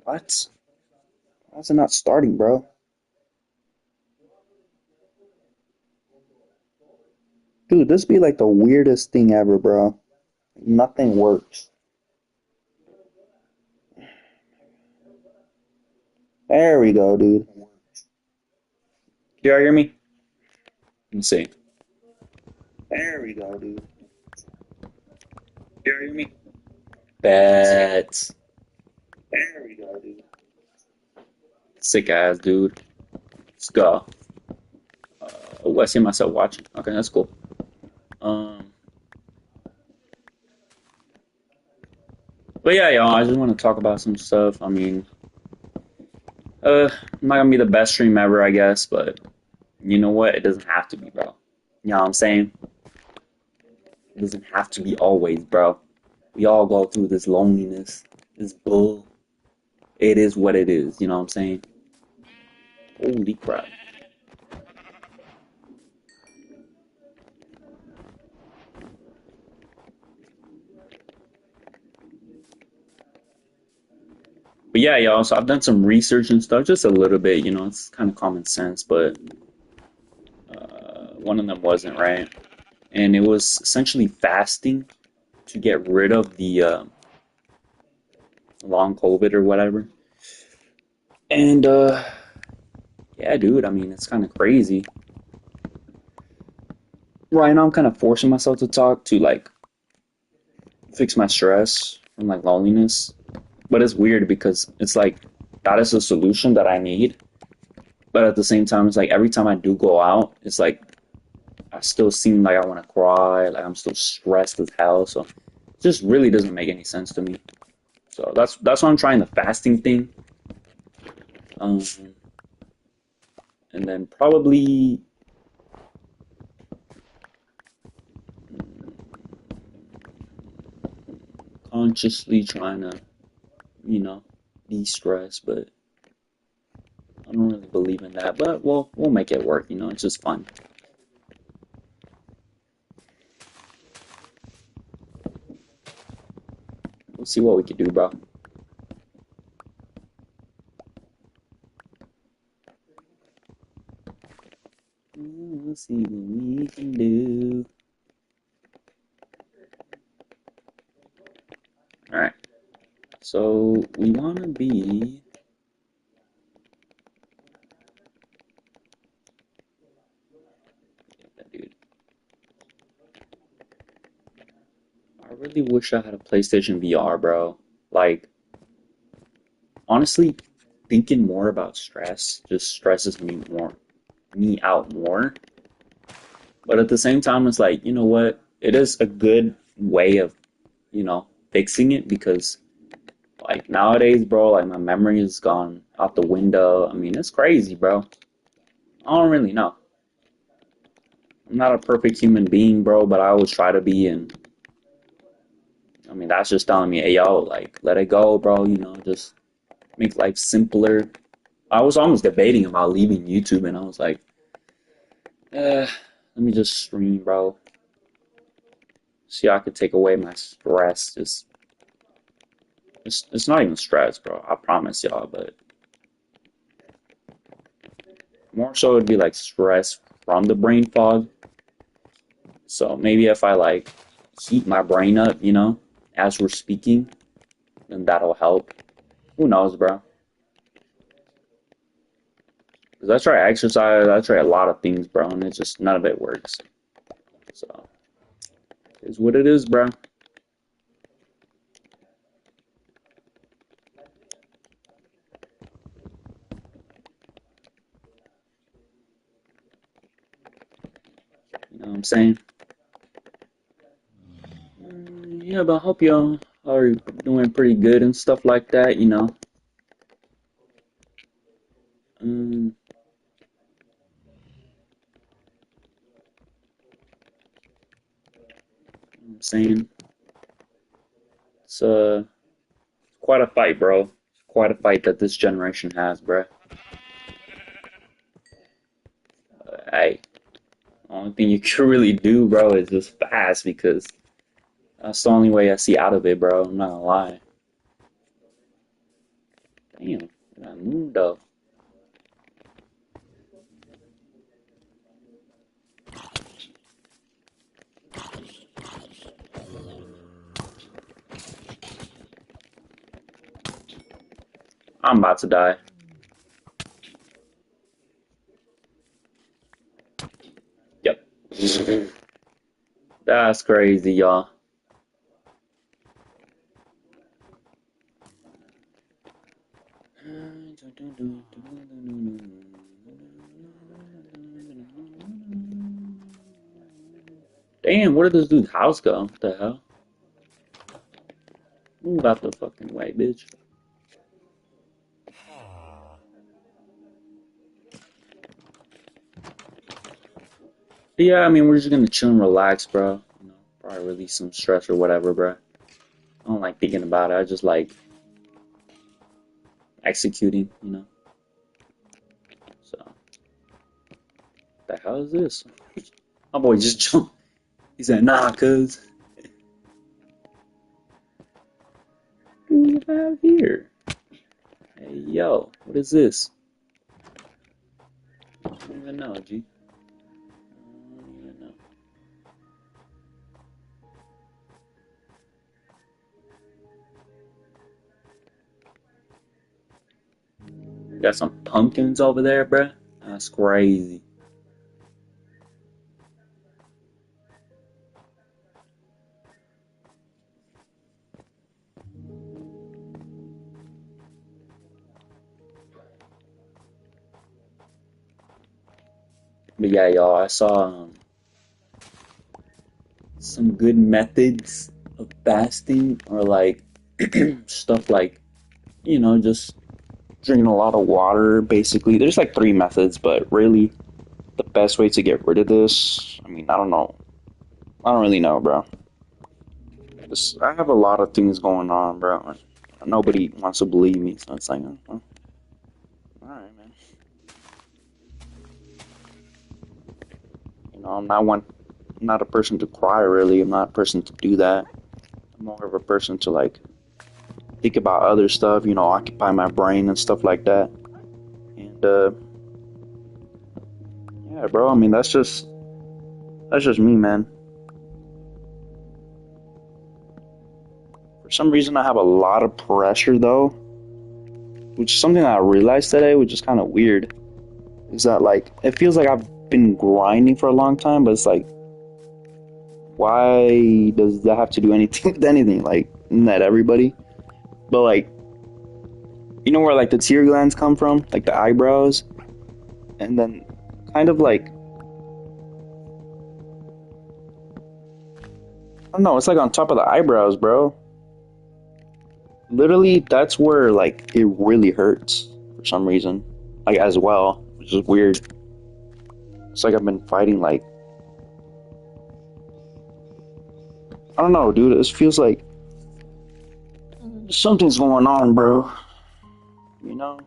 What? Why is it not starting, bro? Dude, this be like the weirdest thing ever, bro. Nothing works. There we go, dude. Can y'all hear me? Let me see. There we go, dude. Can y'all hear me? Bet. There we go, dude. Sick ass, dude. Let's go. Oh, I see myself watching. Okay, that's cool. Um, but yeah, y'all, I just want to talk about some stuff. I mean, I'm not gonna be the best stream ever, I guess, but you know what? It doesn't have to be, bro. You know what I'm saying? It doesn't have to be always, bro. We all go through this loneliness, this bull. It is what it is. You know what I'm saying? Holy crap. But yeah, y'all. So I've done some research and stuff, just a little bit. You know, it's kind of common sense, but one of them wasn't right, and it was essentially fasting to get rid of the long COVID or whatever. And yeah, dude. I mean, it's kind of crazy. Right now, I'm kind of forcing myself to talk to like fix my stress and like loneliness. But it's weird because it's like that is a solution that I need. But at the same time, it's like every time I do go out, it's like I still seem like I want to cry, like I'm still stressed as hell. So it just really doesn't make any sense to me. So that's why I'm trying the fasting thing. Um, and then probably consciously trying to, you know, de-stress, but I don't really believe in that. But we'll make it work, you know, it's just fun. We'll see what we can do, bro. We'll see what we can do. Alright. So we wanna be dude. I really wish I had a PlayStation VR, bro. Like honestly, thinking more about stress just stresses me out more. But at the same time, it's like, you know what? It is a good way of, fixing it because like nowadays, bro, like my memory has gone out the window. I mean, it's crazy, bro. I don't really know. I'm not a perfect human being, bro, but I always try to be. And I mean, that's just telling me, hey, yo, like, let it go, bro. You know, just make life simpler. I was almost debating about leaving YouTube, and I was like, let me just stream, bro. See how I could take away my stress. Just, it's not even stress, bro. I promise y'all, but more so it'd be like stress from the brain fog. So maybe if I like heat my brain up, as we're speaking, then that'll help. Who knows, bro? Because I try exercise, I try a lot of things, bro, and it's just none of it works. So it's what it is, bro. You know what I'm saying? Yeah, but I hope y'all are doing pretty good and stuff like that, you know. Um, I'm saying it's quite a fight, bro. Quite a fight that this generation has, bro. Hey, only thing you can really do, bro, is just fast because that's the only way I see out of it, bro. I'm not gonna lie. Damn, that moon though. I'm about to die. Yep. That's crazy, y'all. Damn, where did this dude's house go? What the hell? Move out the fucking way, bitch. But yeah, I mean, we're just gonna chill and relax, bro. You know, probably release some stress or whatever, bro. I don't like thinking about it. I just like executing, you know. So, the hell is this? My boy just jumped. He said, "Nah, cuz." What do we have here? Hey, yo, what is this? I don't even know, G. I don't even know. Got some pumpkins over there, bruh. That's crazy. But yeah, y'all, I saw some good methods of fasting, or like stuff like, just drinking a lot of water, basically. There's like three methods, but really, the best way to get rid of this, I mean, I don't know. I don't really know, bro. I have a lot of things going on, bro. Nobody wants to believe me, so it's like, all right, man. I'm not a person to cry, really. I'm not a person to do that. I'm more of a person to like think about other stuff, occupy my brain and stuff like that. And yeah, bro. I mean, that's just me, man. For some reason, I have a lot of pressure though, which is something that I realized today, which is kind of weird. Is that like it feels like I've been grinding for a long time, but it's like, why does that have to do anything with anything? Like, not everybody, but like, where like the tear glands come from, like the eyebrows, and then kind of like, I don't know, it's like on top of the eyebrows, bro. Literally, that's where like it really hurts for some reason, like as well, which is weird. It's like I've been fighting like, I don't know, dude. It feels like something's going on, bro. You know?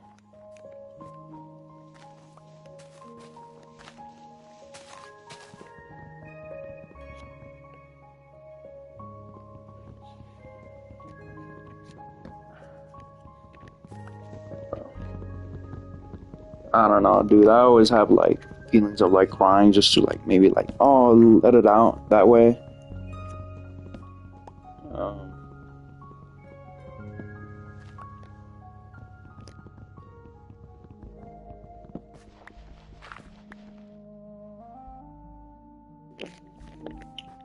I don't know, dude. I always have like feelings of like crying just to like maybe like, oh, let it out that way. Um,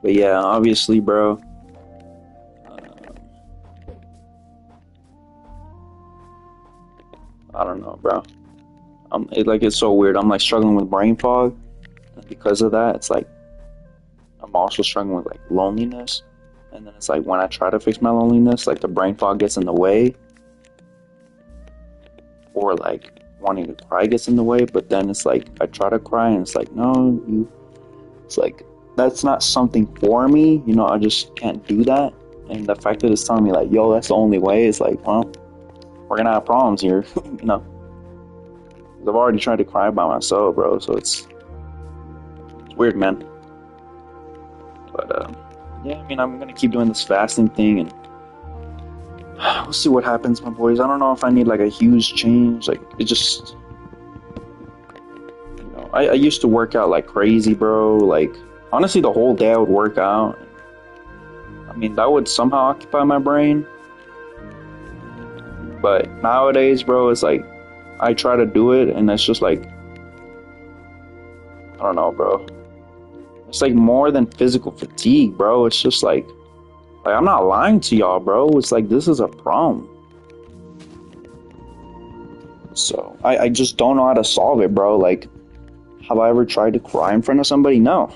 but yeah, obviously, bro. Uh, I don't know, bro. It's so weird. I'm like struggling with brain fog, and because of that, it's like I'm also struggling with like loneliness. And then it's like when I try to fix my loneliness, like the brain fog gets in the way, or like wanting to cry gets in the way. But then it's like I try to cry, and it's like, no, it's like that's not something for me. I just can't do that. And the fact that it's telling me like, yo, that's the only way, is like, well, we're gonna have problems here. you know, 'Cause I've already tried to cry by myself, bro. So it's weird, man. But yeah, I mean, I'm gonna keep doing this fasting thing, and we'll see what happens, my boys. I don't know if I need like a huge change. Like it just, I used to work out like crazy, bro. Like honestly, the whole day I would work out. I mean, that would somehow occupy my brain. But nowadays, bro, it's like I try to do it, and it's just like I don't know, bro. It's like more than physical fatigue, bro. It's just like I'm not lying to y'all, bro. It's like this is a problem. So I just don't know how to solve it, bro. Like, have I ever tried to cry in front of somebody? No.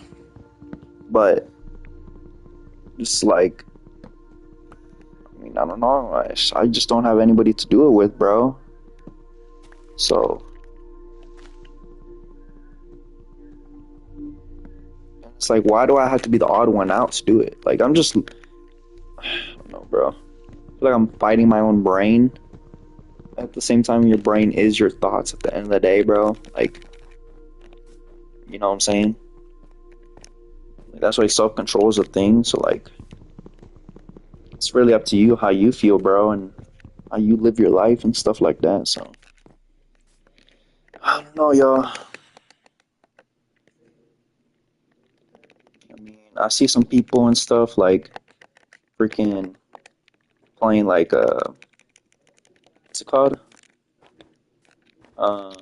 But it's like, I mean, I don't know. I just don't have anybody to do it with, bro. So it's like, why do I have to be the odd one out to do it? Like, I don't know, bro. I feel like I'm fighting my own brain. At the same time, your brain is your thoughts at the end of the day, bro. Like, you know what I'm saying? Like, that's why self control is a thing. So, like, it's really up to you how you feel, bro, and how you live your life and stuff like that. So, I don't know, y'all. I mean, I see some people and stuff like freaking playing like what's it called? Uh,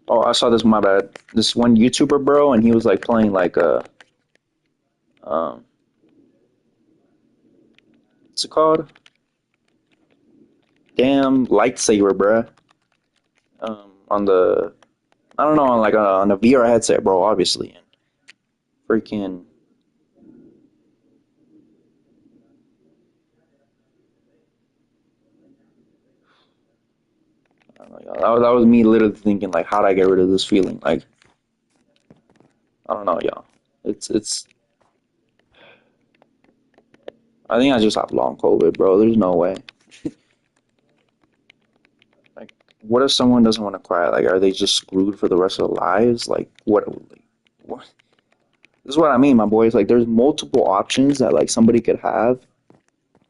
oh, I saw this. My bad. This one YouTuber, bro, and he was like playing like um, what's it called? Damn lightsaber, bro. On the I don't know, on like on a VR headset, bro, obviously, and freaking I don't know, y'all. That was me literally thinking like, how would I get rid of this feeling? Like, I don't know, y'all. It's. I think I just have long COVID, bro. There's no way. Like, what if someone doesn't want to cry? Like, are they just screwed for the rest of their lives? Like, what? Like, what? This is what I mean, my boys. Like, there's multiple options that like somebody could have.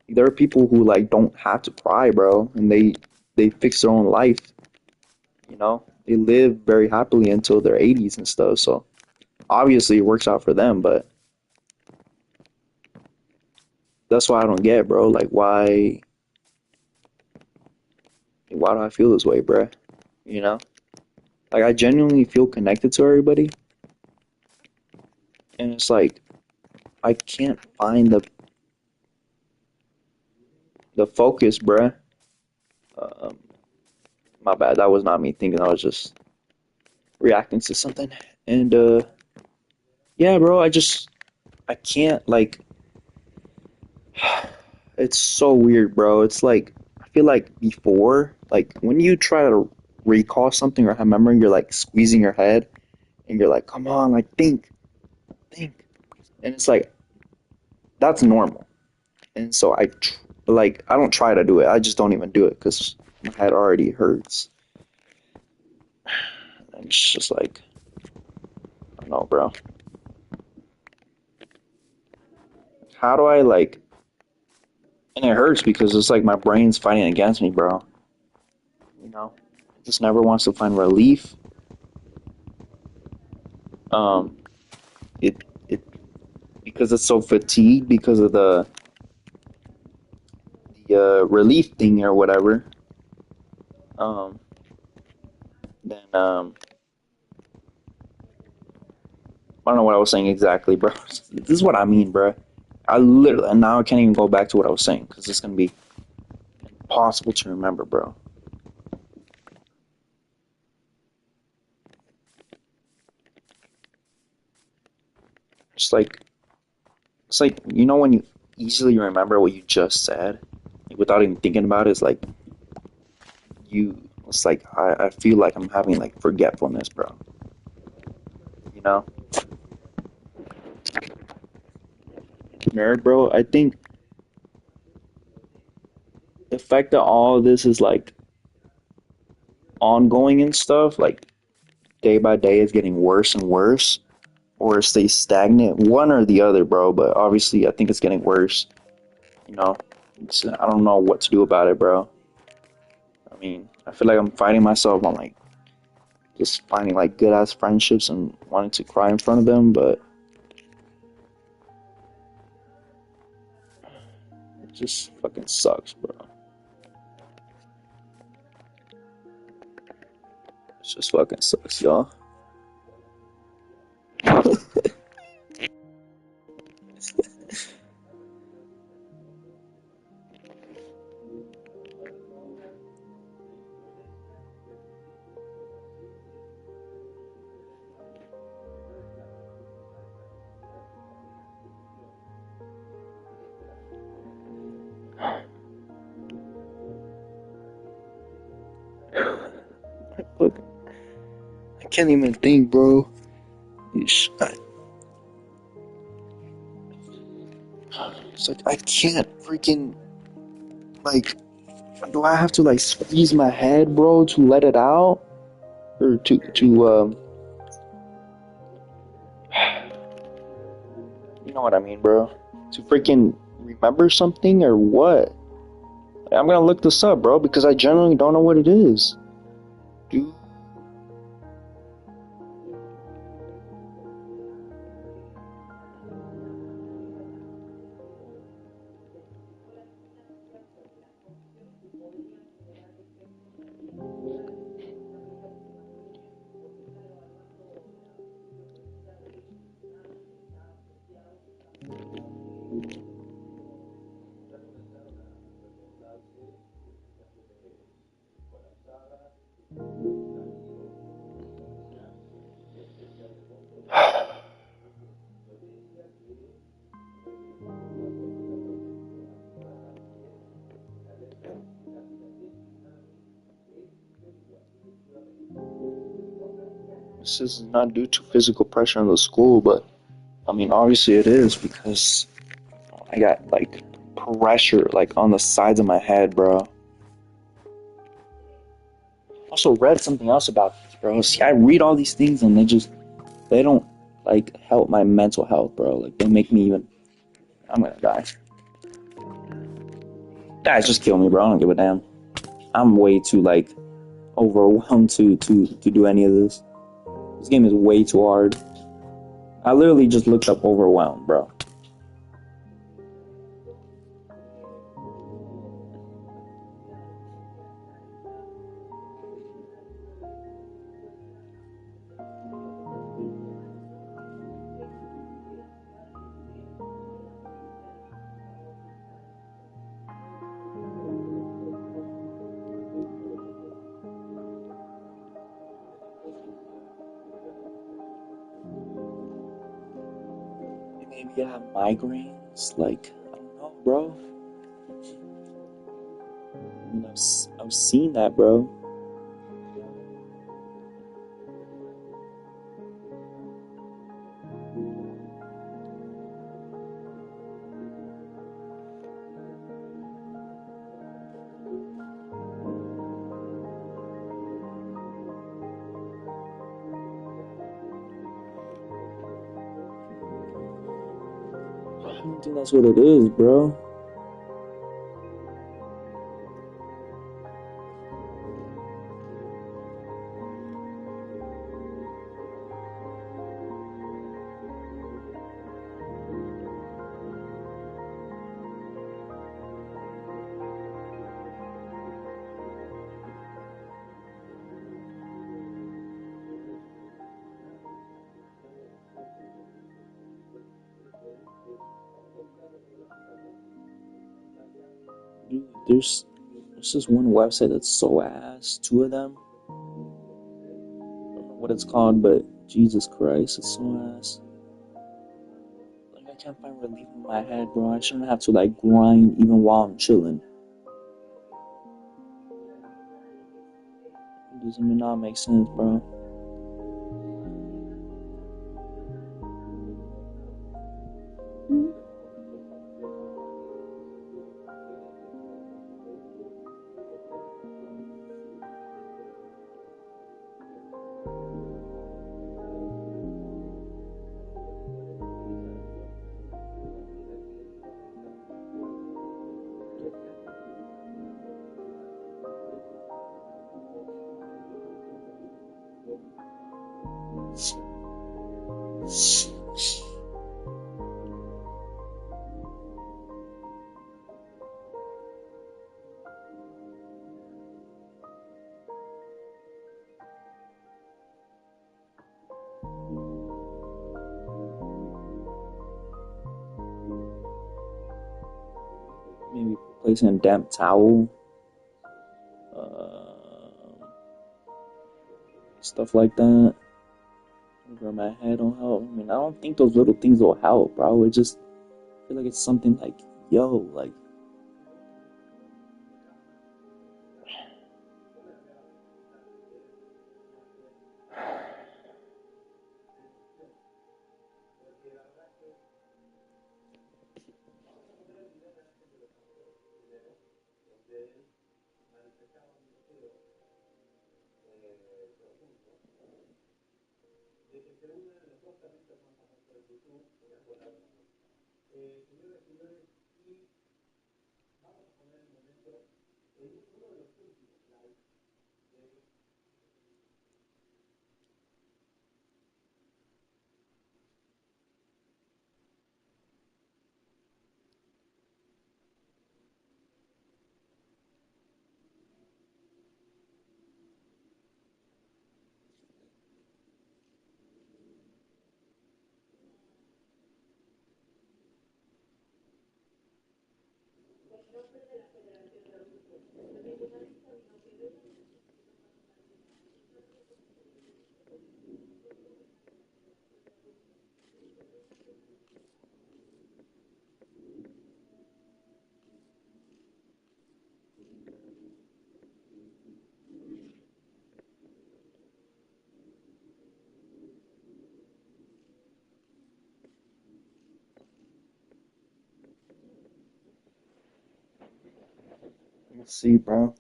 There are people who like don't have to cry, bro, and they fix their own life. They live very happily until their 80s and stuff. So obviously, it works out for them. But that's why I don't get, bro. Like, why do I feel this way, bro? You know, like I genuinely feel connected to everybody, and it's like I can't find the focus, bruh. Um, my bad. That was not me thinking. I was just reacting to something. And yeah, bro. I can't like. It's so weird, bro. It's like I feel like before, like when you try to recall something or have memory, you're like squeezing your head, and you're like, come on, like think, and it's like that's normal. And so like I don't try to do it. I just don't even do it because my head already hurts. And it's just like I don't know, bro. How do I like? And it hurts because it's like my brain's fighting against me, bro. It just never wants to find relief. Um, it because it's so fatigued because of the relief thing or whatever. Um, then I don't know what I was saying exactly, bro. This is what I mean, bro. I literally and now I can't even go back to what I was saying because it's gonna be impossible to remember, bro. It's like when you easily remember what you just said like, without even thinking about it. It's like you. It's like I feel like I'm having like forgetfulness, bro. You know, nerd, bro. I think the fact that all of this is like ongoing and stuff, like day by day, it's getting worse and worse, or it stays stagnant. One or the other, bro. But obviously, I think it's getting worse. You know, I don't know what to do about it, bro. I mean, I feel like I'm fighting myself on like just finding like good ass friendships and wanting to cry in front of them, but it just fucking sucks, bro. It just fucking sucks, y'all. Look, I can't even think, bro. It's like I can't freaking like. Do I have to like squeeze my head, bro, to let it out, or to you know what I mean, bro? To freaking remember something or what? I'm gonna look this up, bro, because I genuinely don't know what it is. Dude, this is not due to physical pressure in the school, but I mean, obviously it is because I got like pressure like on the sides of my head, bro. Also read something else about this, bro. See, I read all these things and they don't like help my mental health, bro. Like they make me even I'm gonna die. Guys, just kill me, bro. I don't give a damn. I'm way too like overwhelmed to do any of this. This game is way too hard. I literally just looked up overwhelmed, bro. Maybe I have migraines. Like I don't know, bro. I mean, I've seen that, bro. I don't think that's what it is, bro. Dude, there's this one website that's so ass. Two of them. I don't know what it's called, but Jesus Christ, it's so ass. Like I can't find relief in my head, bro. I shouldn't have to like grind even while I'm chilling. It doesn't not make sense, bro. Maybe placing a damp towel, stuff like that. Over my head don't help. I mean, I don't think those little things will help, bro. It just I feel like it's something like, yo, like, Let's see, bro.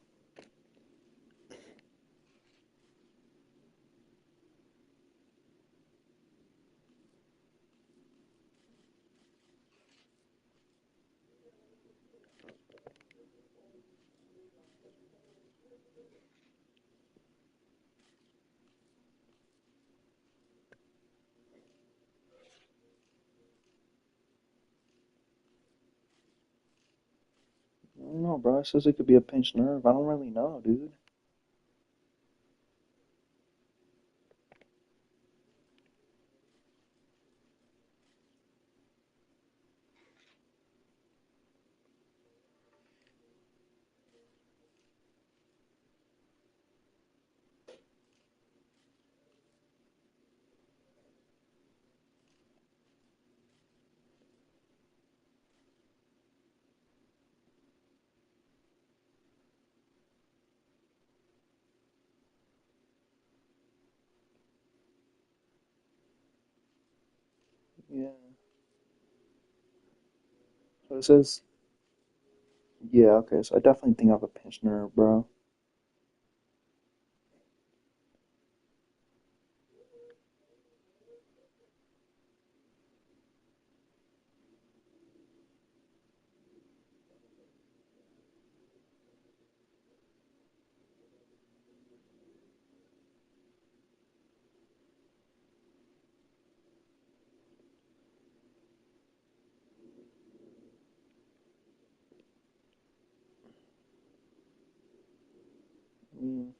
I don't know, bro. It says it could be a pinched nerve. I don't really know, dude. Yeah. So it says, yeah, okay. So I definitely think I have a pinched nerve, bro. I mean,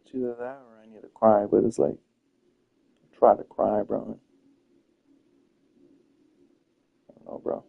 it's either that or I need to cry, but it's like, try to cry, bro. I don't know, bro.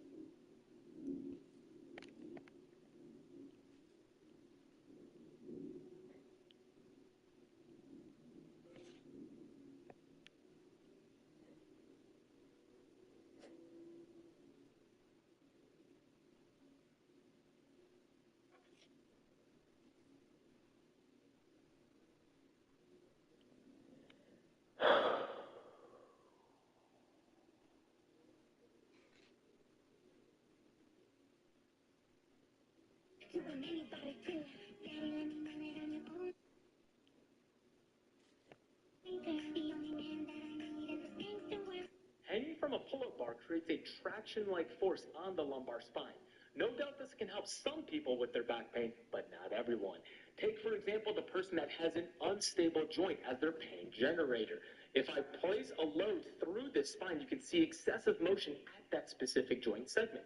Hanging from a pull-up bar creates a traction-like force on the lumbar spine. No doubt this can help some people with their back pain, but not everyone. Take, for example, the person that has an unstable joint as their pain generator. If I place a load through this spine, you can see excessive motion at that specific joint segment.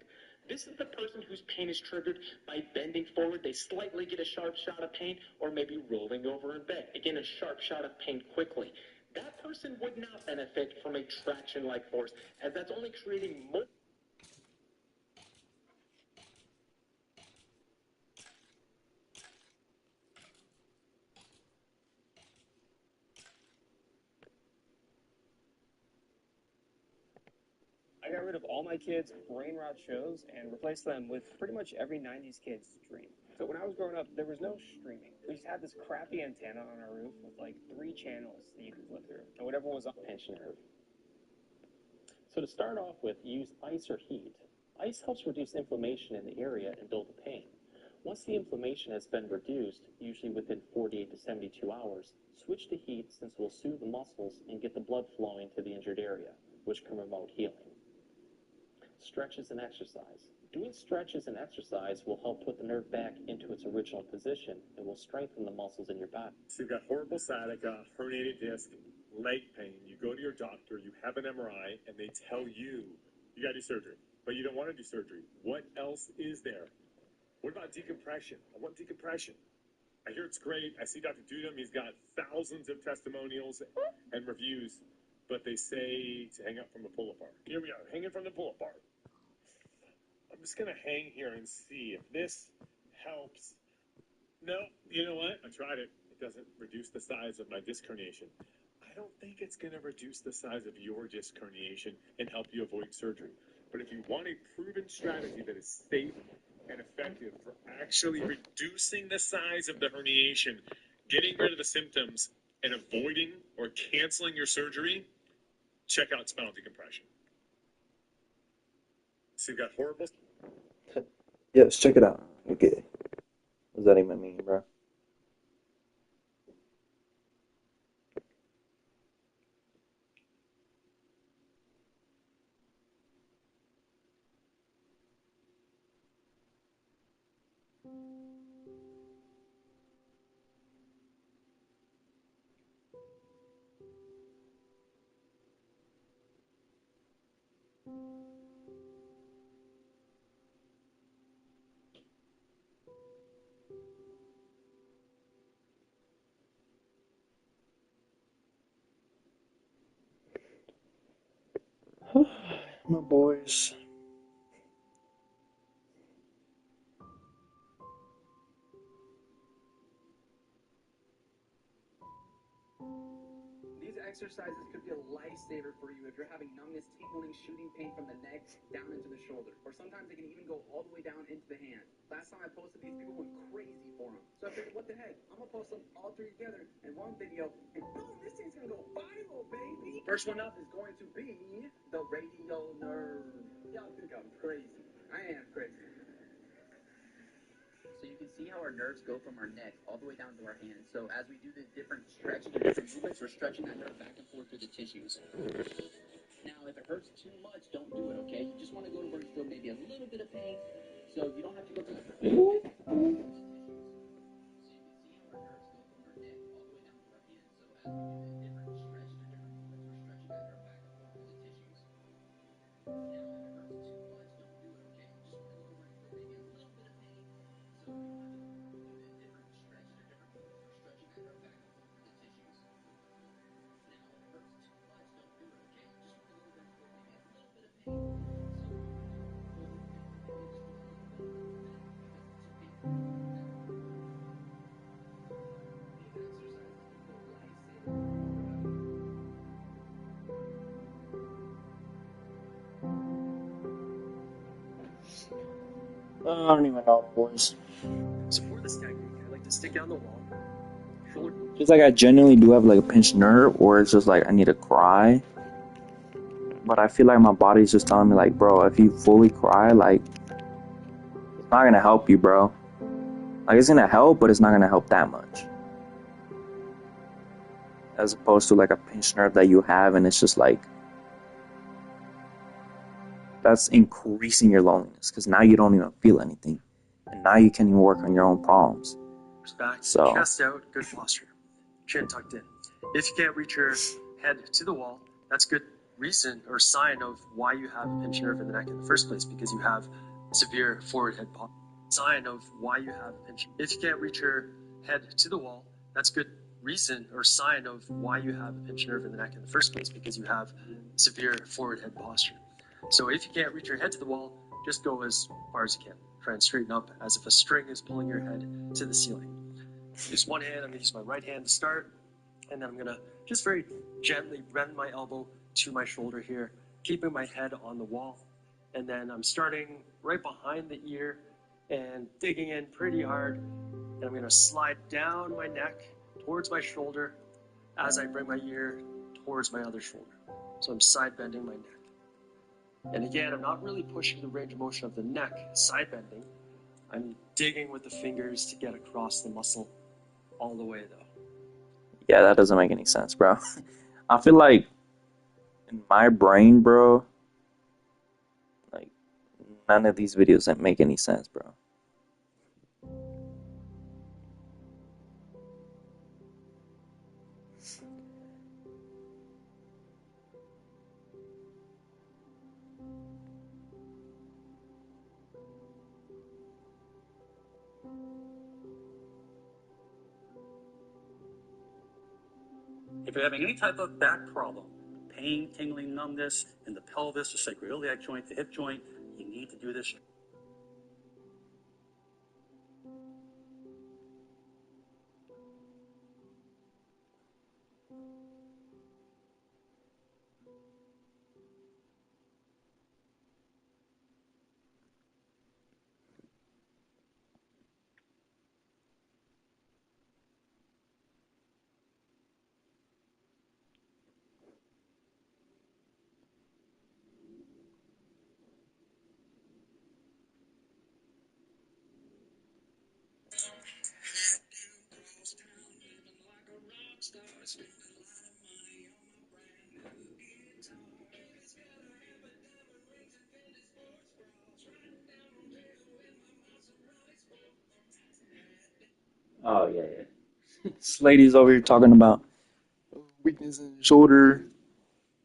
This is the person whose pain is triggered by bending forward. They slightly get a sharp shot of pain, or maybe rolling over in bed. Again, a sharp shot of pain quickly. That person would not benefit from a traction-like force, as that's only creating more. I got rid of all my kids' brain rot shows and replaced them with pretty much every 90s kid's dream. So when I was growing up, there was no streaming. We just had this crappy antenna on our roof with like 3 channels that you could flip through. And whatever was on pension nerve. So to start off with, use ice or heat. Ice helps reduce inflammation in the area and dull the pain. Once the inflammation has been reduced, usually within 48 to 72 hours, switch to heat since it will soothe the muscles and get the blood flowing to the injured area, which can promote healing. Stretches and exercise. Doing stretches and exercise will help put the nerve back into its original position and will strengthen the muscles in your body. So you've got horrible sciatica, herniated disc, leg pain. You go to your doctor, you have an MRI, and they tell you you got to do surgery. But you don't want to do surgery. What else is there? What about decompression? I want decompression. I hear it's great. I see Dr. Dudum. He's got thousands of testimonials and reviews, but they say to hang up from the pull apart. Here we are, hanging from the pull apart. I'm just going to hang here and see if this helps. No, you know what? I tried it. It doesn't reduce the size of my disc herniation. I don't think it's going to reduce the size of your disc herniation and help you avoid surgery. But if you want a proven strategy that is safe and effective for actually reducing the size of the herniation, getting rid of the symptoms, and avoiding or canceling your surgery, check out spinal decompression. So you've got horrible. Yes, check it out. Okay. What does that even mean, bro? My boys. These exercises could be a lifesaver for you if you're having numbness, tingling, shooting pain from the neck down into the shoulder. Or sometimes it can even go all the way down into the hand. Last time I posted these, people went crazy for them. So I figured, what the heck? I'm going to post them all three together in one video. And boom, this thing's going to go viral, baby. First one up is going to be the radial nerve. Y'all think I'm crazy. I am crazy. So you can see how our nerves go from our neck all the way down to our hands. So as we do the different stretching and different movements, we're stretching that nerve back and forth through the tissues. Now, if it hurts too much, don't do it, okay? You just want to go to where you feel maybe a little bit of pain, so you don't have to go through the full movement. So you can see how our nerves go from our neck all the way down to our hands. So as we do the different stretches or different movements, we're stretching that nerve back and forth through the tissues. Now, if it hurts too much, don't do it, okay? You just want to go to where you feel maybe a little bit of pain, so you don't have to go through the different stretches or different movements. We're stretching that nerve back and forth through the tissues. Now, if it hurts too much, don't do it, okay? You just want to go to where you feel maybe a little bit of pain, so you don't have to go through the full movement. Maybe you just want a little bit of movement because it's too painful to go through that full movement. These exercises can be a lifesaver. I don't even know, boys. So for this technique, I like to stick down the wall. Shoulder. Just like I genuinely do have like a pinched nerve, or it's just like I need to cry. But I feel like my body's just telling me like, bro, if you fully cry, like, it's not gonna help you, bro. Like, it's gonna help, but it's not gonna help that much. As opposed to like a pinched nerve that you have, and it's just like, that's increasing your loneliness because now you don't even feel anything, and now you can't even work on your own problems. Back, So chest out, good posture. Chin tucked in. If you can't reach your head to the wall, that's good reason or sign of why you have a pinched nerve in the neck in the first place, because you have severe forward head posture. Sign of why you have a pinched. If you can't reach your head to the wall, that's good reason or sign of why you have a pinched nerve in the neck in the first place, because you have severe forward head posture. So if you can't reach your head to the wall, just go as far as you can. Try and straighten up as if a string is pulling your head to the ceiling. Use one hand, I'm going to use my right hand to start, and then I'm going to just very gently bend my elbow to my shoulder here, keeping my head on the wall. And then I'm starting right behind the ear and digging in pretty hard, and I'm going to slide down my neck towards my shoulder as I bring my ear towards my other shoulder. So I'm side bending my neck. And again, I'm not really pushing the range of motion of the neck, side bending. I'm digging with the fingers to get across the muscle all the way, though. yeah, that doesn't make any sense, bro. I feel like in my brain, bro, like none of these videos that make any sense, bro. If you're having any type of back problem, pain, tingling, numbness in the pelvis, the sacroiliac joint, the hip joint, you need to do this. Oh yeah, yeah. This lady's over here talking about weakness in the shoulder.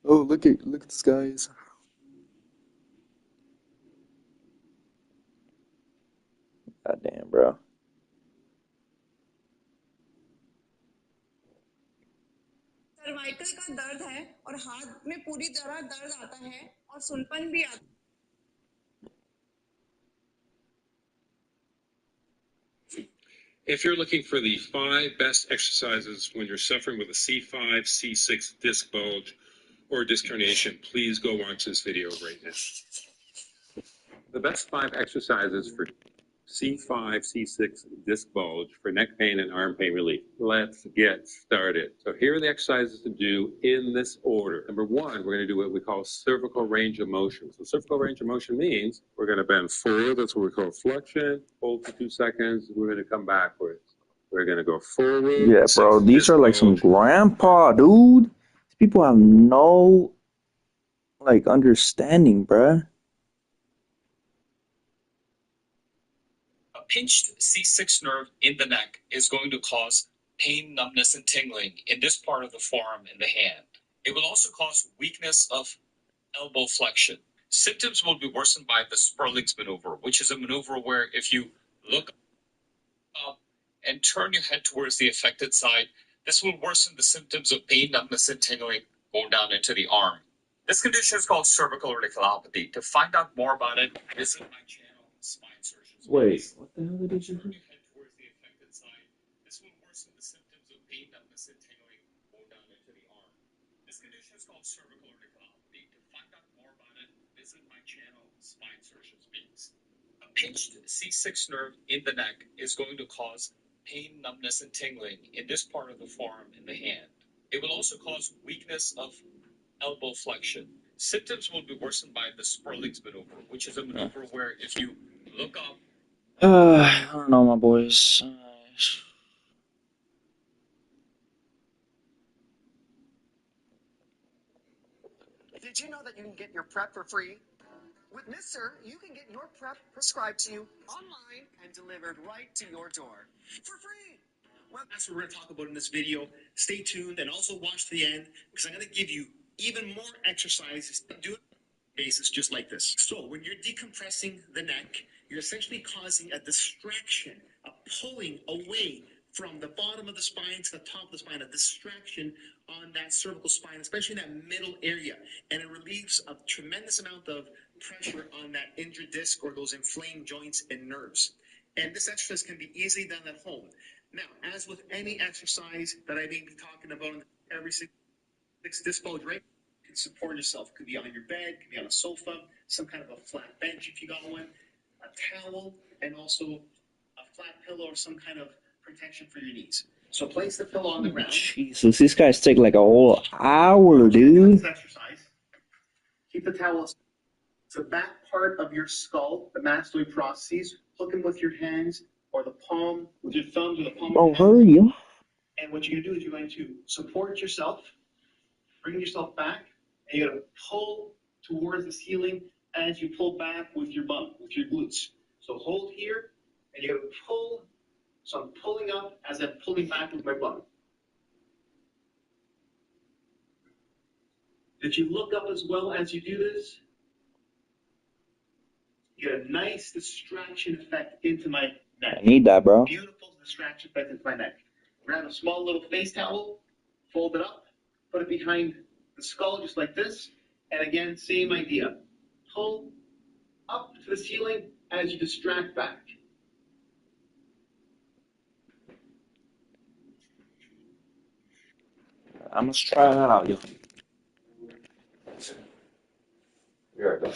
Oh, look at this, guys. God damn, bro. Cervical का दर्द है और हाथ में पूरी तरह दर्द आता है और सुनपन भी आता है। If you're looking for the 5 best exercises when you're suffering with a C5, C6 disc bulge or disc herniation, please go watch this video right now. The best 5 exercises for C5, C6 disc bulge for neck pain and arm pain relief. Let's get started. So here are the exercises to do in this order. Number 1, we're going to do what we call cervical range of motion. So cervical range of motion means we're going to bend forward. That's what we call flexion. Hold for 2 seconds. We're going to come backwards. We're going to go forward. Yeah, bro. These are like some grandpa, dude. These people have no like understanding, bruh. A pinched C6 nerve in the neck is going to cause pain, numbness, and tingling in this part of the forearm and the hand. It will also cause weakness of elbow flexion. Symptoms will be worsened by the Sperling's maneuver, which is a maneuver where if you look up and turn your head towards the affected side, this will worsen the symptoms of pain, numbness, and tingling going down into the arm. This condition is called cervical radiculopathy. To find out more about it, visit my channel, Spine Surgeons. Wait, what the hell did he Turn do? your head towards the affected side. This will worsen the symptoms of pain, numbness, and tingling going down into the arm. This condition is called cervical radiculopathy. To find out more about it, visit my channel, Spine Surgeons Beats. A pinched C6 nerve in the neck is going to cause pain, numbness, and tingling in this part of the forearm and the hand. It will also cause weakness of elbow flexion. Symptoms will be worsened by the Sperling's maneuver, which is a maneuver where if you look up. I don't know, my boys. Did you know that you can get your prep for free? With Mister, you can get your prep prescribed to you online and delivered right to your door for free. Well, that's what we're going to talk about in this video. Stay tuned and also watch to the end because I'm going to give you even more exercises to do it basis just like this. So when you're decompressing the neck, you're essentially causing a distraction, a pulling away from the bottom of the spine to the top of the spine, a distraction on that cervical spine, especially in that middle area. And it relieves a tremendous amount of pressure on that injured disc or those inflamed joints and nerves. And this exercise can be easily done at home. Now, as with any exercise that I may be talking about in every six disc bulge, right? You can support yourself. It could be on your bed, it could be on a sofa, some kind of a flat bench if you got one, a towel, and also a flat pillow or some kind of protection for your knees. So place the pillow on the ground. Jesus, these guys take like a whole hour, dude. This exercise. Keep the towel to the back part of your skull, the mastoid processes. Hook them with your hands or the palm, with your thumbs or the palm Bro, of your hand. hurry up. And what you're going to do is you're going to support yourself, bring yourself back, and you're going to pull towards the ceiling as you pull back with your bum, with your glutes. So hold here, and you're going to pull. So I'm pulling up as I'm pulling back with my bum. If you look up as well as you do this, you get a nice distraction effect into my neck. I need that, bro. Beautiful distraction effect into my neck. Grab a small little face towel, fold it up, put it behind the skull just like this, and again, same idea. Pull up to the ceiling as you distract back. I must try that out, yo. Here I go.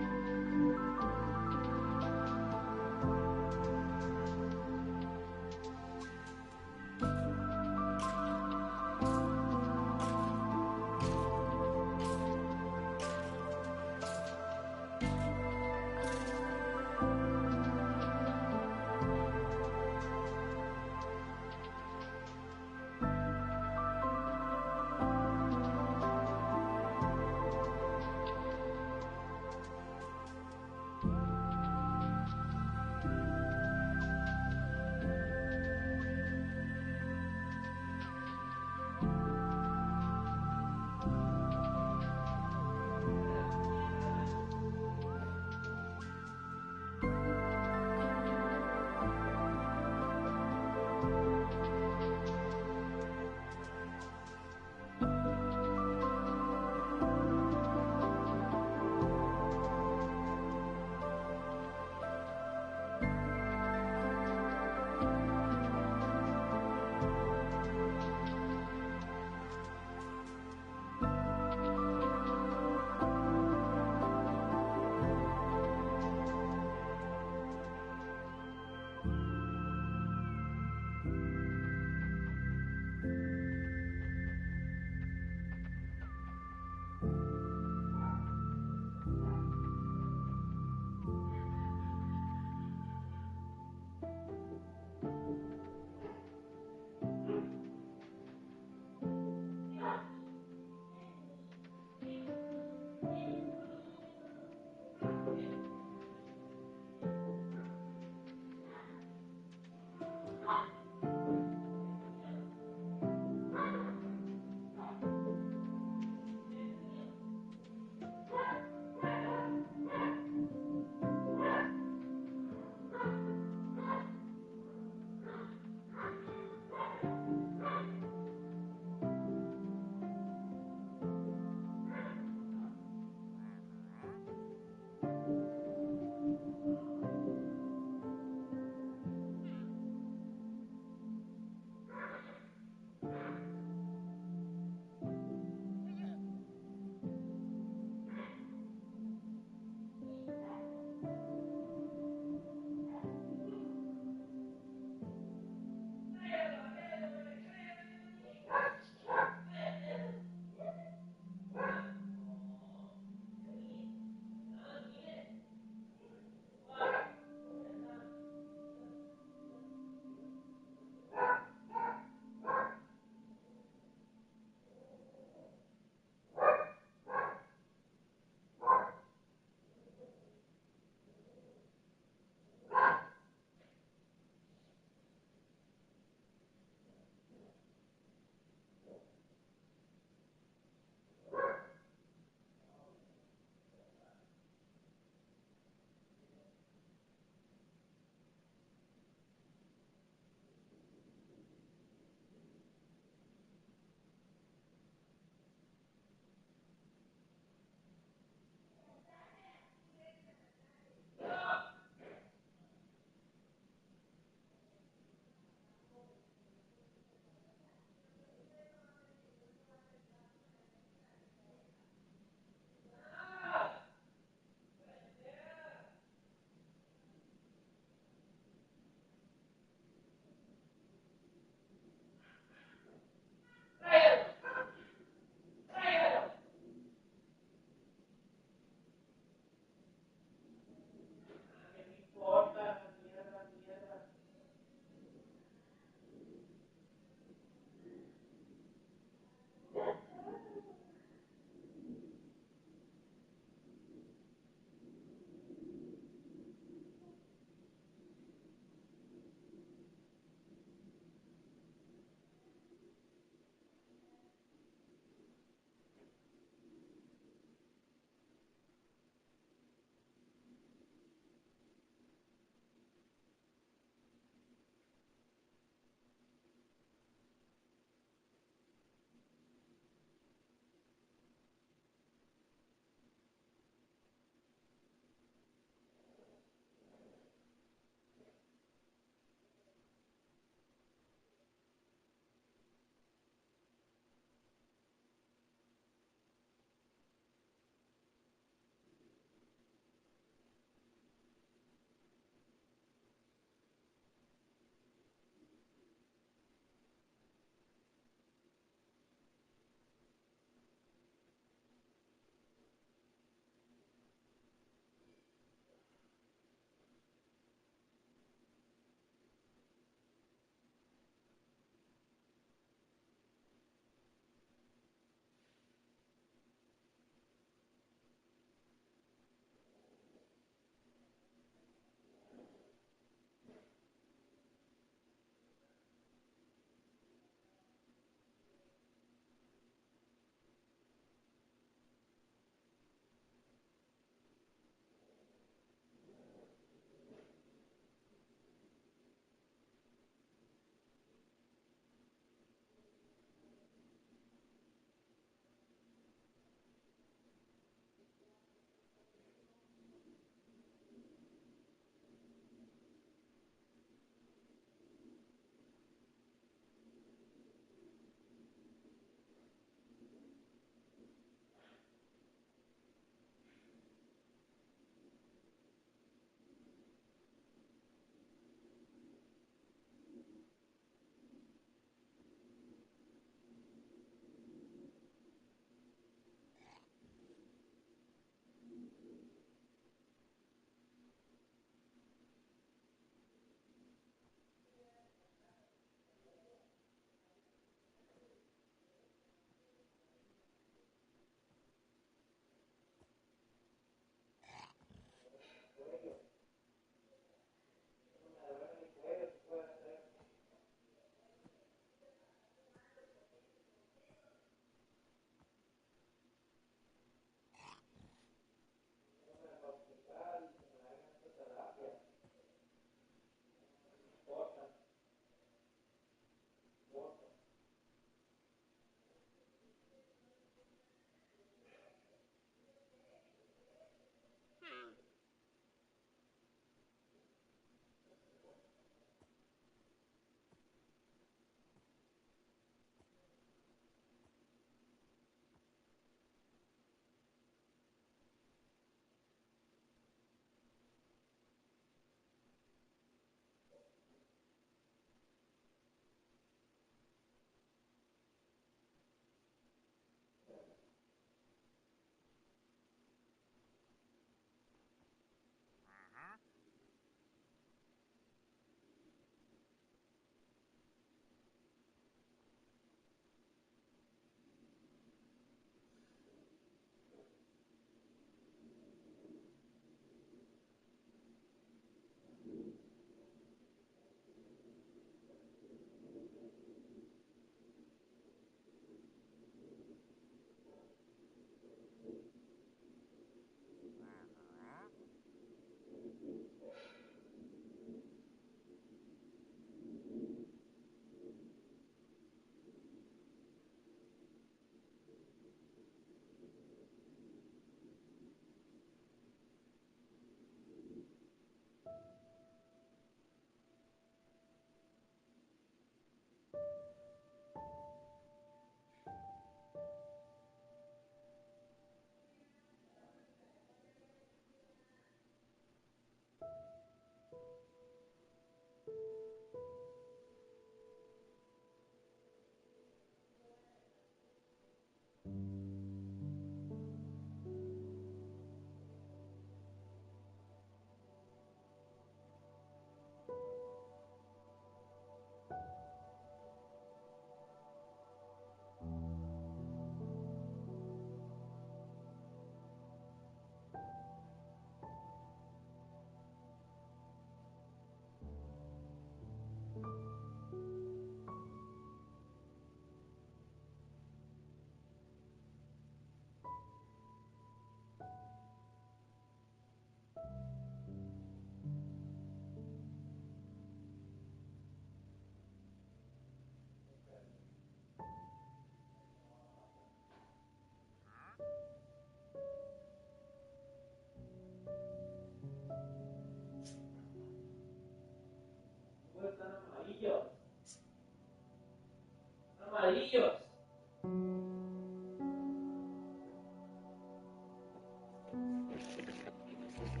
I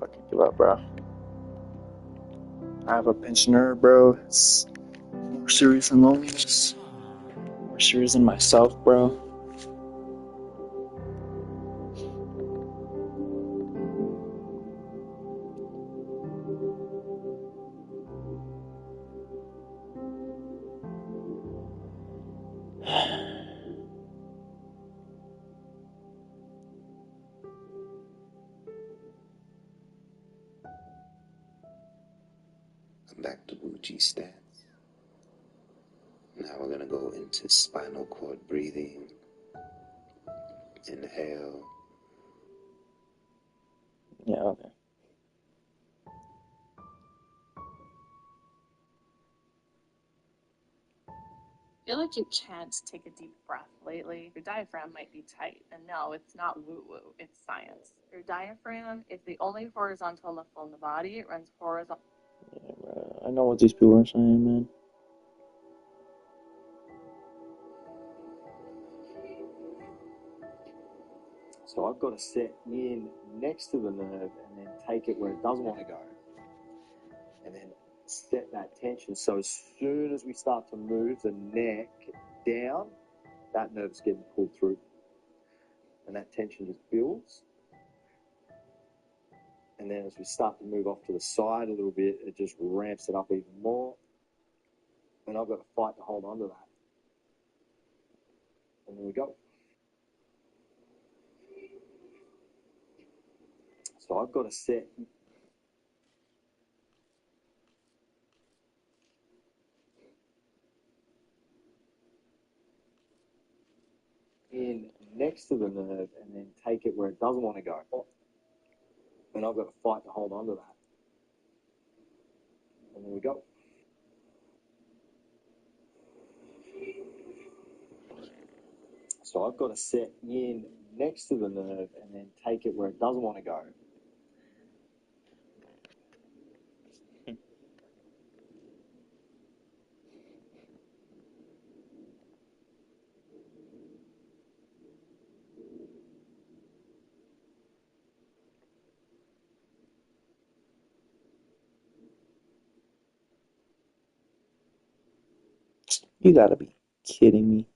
fucking give up, bro. I have a pinched nerve, bro. It's more serious than loneliness. More serious than myself, bro. Back to Gucci stats. Now we're gonna go into spinal cord breathing. Inhale. Yeah, okay. I feel like you can't take a deep breath lately. Your diaphragm might be tight. And no, it's not woo-woo, it's science. Your diaphragm is the only horizontal muscle in the body. It runs horizontal. Yeah, bro. I know what these people are saying, man. So I've got to set in next to the nerve and then take it where it doesn't want to go. And then set that tension. So as soon as we start to move the neck down, that nerve's getting pulled through. And that tension just builds. And then as we start to move off to the side a little bit, it just ramps it up even more. And I've got to fight to hold on to that. And there we go. So I've got to set in next to the nerve and then take it where it doesn't want to go. And I've got to fight to hold on to that. And there we go. So I've got to set in next to the nerve and then take it where it doesn't want to go. You gotta be kidding me.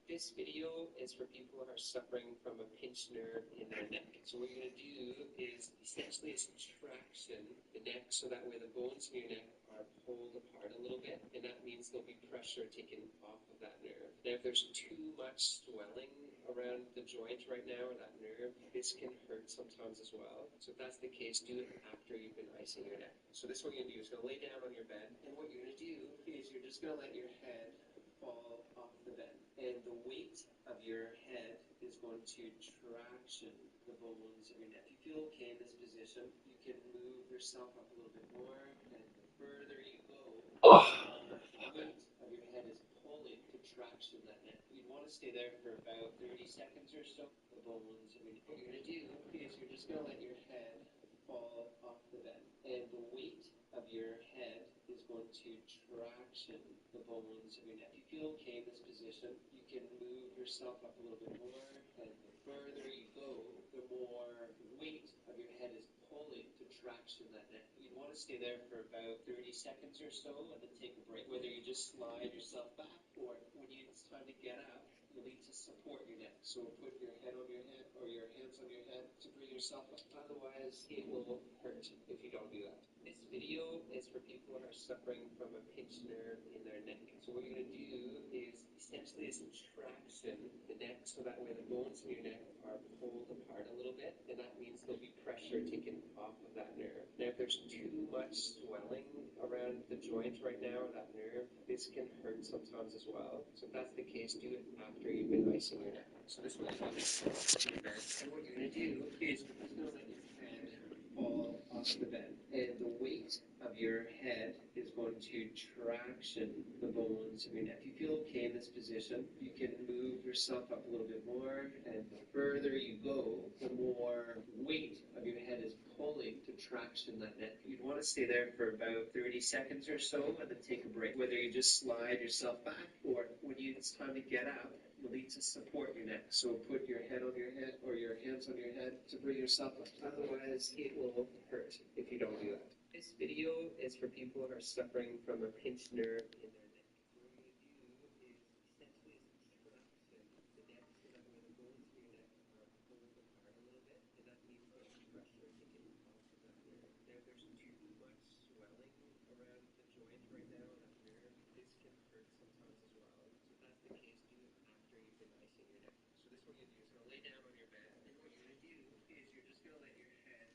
This video is for people who are suffering from a pinched nerve in their neck. So what you're going to do is essentially a contraction the neck so that way the bones in your neck are pulled apart a little bit, and that means there'll be pressure taken off of that nerve. Now if there's too much swelling around the joint right now or that nerve, this can hurt sometimes as well. So if that's the case, do it after you've been icing your neck. So this is what you're going to do. You're going to lay down on your bed, and what you're going to do is you're just going to let your head fall off the bed. And the weight of your head is going to traction the bones of your neck. If you feel okay in this position, you can move yourself up a little bit more, and the further you go, the weight of your head is pulling to traction that neck. You'd want to stay there for about 30 seconds or so. The bones of your neck. What you're going to do is you're just going to let your head fall off the bed. And the weight of your head is going to traction the bones of your neck. If you feel okay in this position, you can move yourself up a little bit more, and the further you go, the more weight of your head is pulling to traction that neck. You'd want to stay there for about 30 seconds or so, and then take a break. Whether you just slide yourself back, or when it's time to get up, you'll need to support your neck. So put your head on your head, or your hands on your head to bring yourself up. Otherwise, it will hurt if you don't do that. This video is for people who are suffering from a pinched nerve in their neck. So what you're going to do is essentially a contraction the neck so that way the bones in your neck are pulled apart a little bit, and that means there'll be pressure taken off of that nerve. Now if there's too much swelling around the joint right now or that nerve, this can hurt sometimes as well. So if that's the case, do it after you've been icing your neck. So this one is on the bed, and what you're going to do is you're just going to let your head fall off the bed, and the weight of your head is going going to traction the bones of your neck. If you feel okay in this position, you can move yourself up a little bit more, and the further you go, the more weight of your head is pulling to traction that neck. You'd want to stay there for about 30 seconds or so and then take a break. Whether you just slide yourself back or when it's time to get up, you'll need to support your neck. So put your head on your head or your hands on your head to bring yourself up. Otherwise, it will hurt if you don't do that. This video is for people who are suffering from a pinched nerve in their neck. So what we're going to do is essentially traction the neck so that way the bones in your neck are pulled apart a little bit, and that means there's pressure taken off of that nerve. Now, if there's too much swelling around the joint right now, that nerve, this can hurt sometimes as well. So if that's the case, do it after you've been icing your neck. So this what you're going to do is going to lay down on your bed, and what you're going to do is you're just going to let your head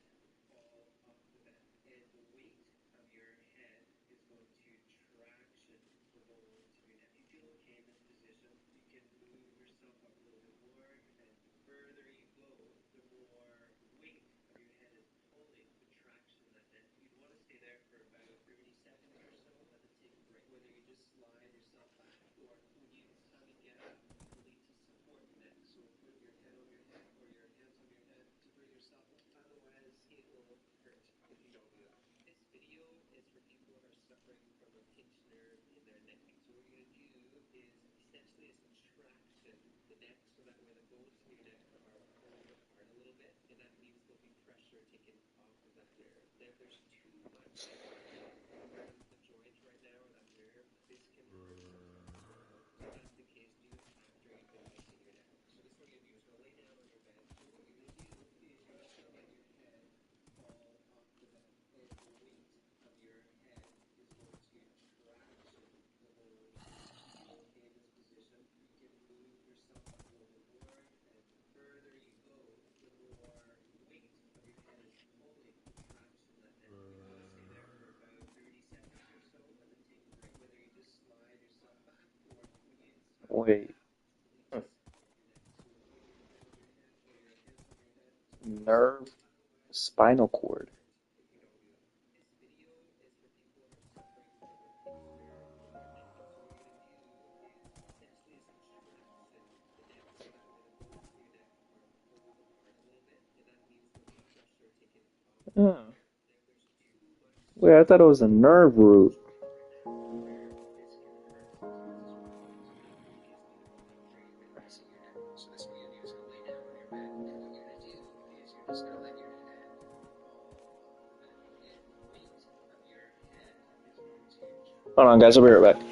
fall off the bed, and the weight of your head is going to traction the bones of your neck. If you feel okay in this position, you can move yourself up a little bit more, and the further you go, the more weight of your head is pulling to traction that neck. You'd want to stay there for about 30 seconds or so, and then take a break. Whether you just slide yourself back or when it's time to get up, you'll need to support your neck. So put your head on your head or your hands on your head to bring yourself up. Otherwise, it will hurt if you don't do that. This video is for people who are suffering from a pinched nerve in their neck. So what you're going to do is essentially traction the neck so that way the bones in your neck are pulled apart a little bit, and that means there'll be pressure taken off of that nerve. Now, if there's too much swelling around the joint right now or that nerve, this can hurt sometimes as well. So if that's the case, do it after you've been icing your neck. So this what you're going to do is going to lay down on your bed, and what you're going to do is you're just going to let your head fall off the bed, and the weight of your head is going to traction the bones. If you feel okay in this position, you can move yourself up a little bit more, and the further you go, the more weight of your head is pulling to traction that neck. You want to stay there for about 30 seconds or so, and then take a break. Whether you just slide yourself back or when it's time to get Wait, up, you need to support your neck. So put your head on your head or your hands on your head to bring yourself nerve, up. Otherwise, it spinal will cord. hurt if you don't do that. This video is for people who are suffering from a pinched nerve in their neck. So what you're going to do is essentially traction the neck so that way the bones in your neck are pulled apart a little bit, and that means there'll be pressure taken off of that Oh. nerve. Now, if there's too much Wait, I thought it swelling was a around nerve the root. joint right now or that nerve, this can hurt sometimes as well. So if that's the case, do it after you've been icing your neck. So this what you're going to do is going to lay down on your bed, and what you're going to do is you're just going to let your head fall off the bed, and the weight of your head is going to Hold on, guys. I'll be right back.